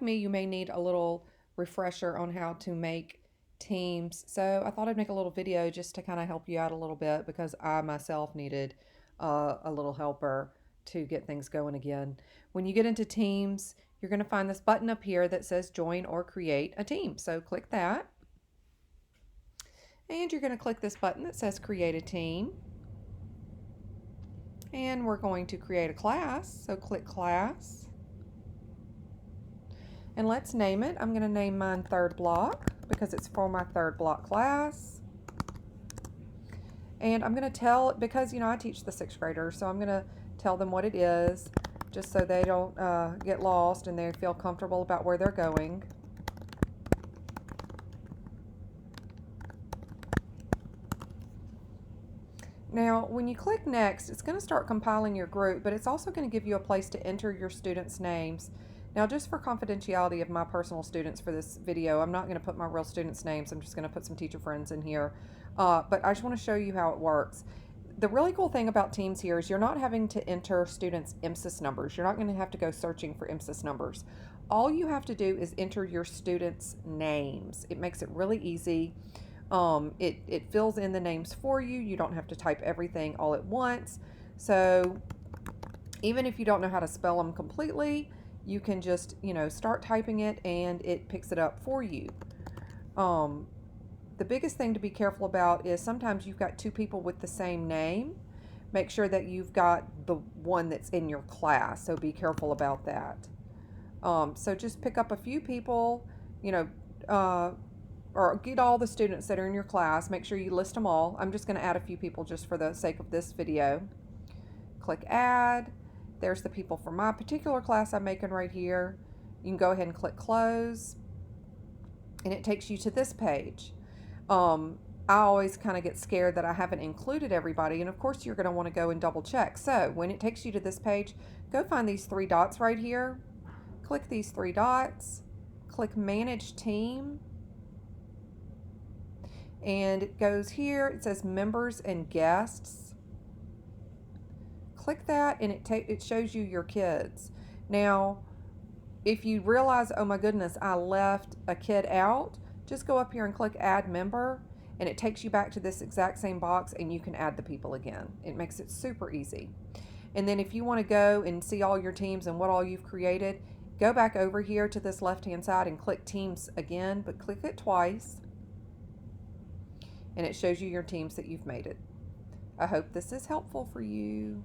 me, you may need a little refresher on how to make teams. So I thought I'd make a little video just to kind of help you out a little bit because I myself needed a little helper to get things going again. When you get into teams, you're going to find this button up here that says join or create a team. So click that. And you're going to click this button that says create a team. And we're going to create a class. So click class. And let's name it. I'm going to name mine third block because it's for my third block class. And I'm going to tell, because I teach the sixth graders, so I'm going to tell them what it is just so they don't get lost and they feel comfortable about where they're going. Now, when you click next, it's going to start compiling your group, but it's also going to give you a place to enter your students' names. Now, just for confidentiality of my personal students for this video, I'm not going to put my real students' names. I'm just going to put some teacher friends in here. But I just want to show you how it works. The really cool thing about Teams here is you're not having to enter students' MSIS numbers. You're not going to have to go searching for MSIS numbers. All you have to do is enter your students' names. It makes it really easy. It fills in the names for you. You don't have to type everything all at once. So even if you don't know how to spell them completely, you can just, start typing it and it picks it up for you. The biggest thing to be careful about is sometimes you've got two people with the same name. Make sure that you've got the one that's in your class, so be careful about that. So just pick up a few people, or get all the students that are in your class. Make sure you list them all. I'm just going to add a few people just for the sake of this video. Click add. There's the people for my particular class I'm making right here. You can go ahead and click close, and it takes you to this page. I always kind of get scared that I haven't included everybody, and of course you're going to want to go and double check. So when it takes you to this page, go find these three dots right here. Click these three dots, click manage team, and it goes here. It says members and guests. Click that and it shows you your kids. Now, if you realize, oh my goodness, I left a kid out, just go up here and click add member, and it takes you back to this exact same box and you can add the people again. It makes it super easy. And then if you want to go and see all your teams and what all you've created, go back over here to this left hand side and click teams again, but click it twice and it shows you your teams that you've made it. I hope this is helpful for you.